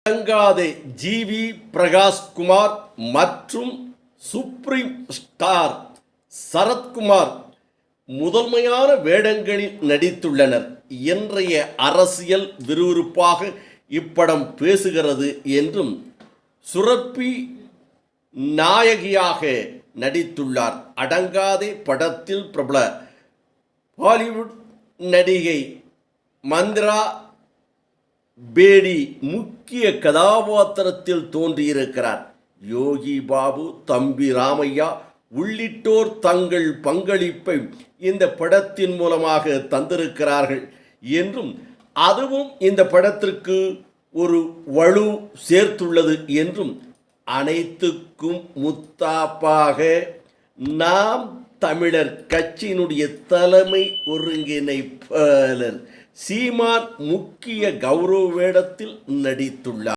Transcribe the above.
அடங்காத ஜி.வி. பிரகாஷ்குமார் மற்றும் supreme star Sarathkumar முதன்மையான வேடங்களில் நடித்துள்ளனர். இன்றைய அரசியல் விறுவிறுப்பாக இப்படம் பேசுகிறது என்றும் சுரப்பி நாயகியாக நடித்துள்ளார். அடங்காதே படத்தில் பிரபல பாலிவுட் நடிகை மந்த்ரா பேடி முக்கிய கதாபாத்திரத்தில் தோன்றியிருக்கிறார். யோகி பாபு, தம்பி ராமையா உள்ளிட்டோர் தங்கள் பங்களிப்பை இந்த படத்தின் மூலமாக தந்திருக்கிறார்கள் என்றும் அதுவும் இந்த படத்திற்கு ஒரு வலு சேர்த்துள்ளது என்றும் அனைத்துக்கும் முத்தாப்பாக நாம் தமிழர் கட்சியினுடைய தலைமை ஒருங்கிணைப்பாளர் சீமான் முக்கிய கௌரவ வேடத்தில் நடித்துள்ளார்.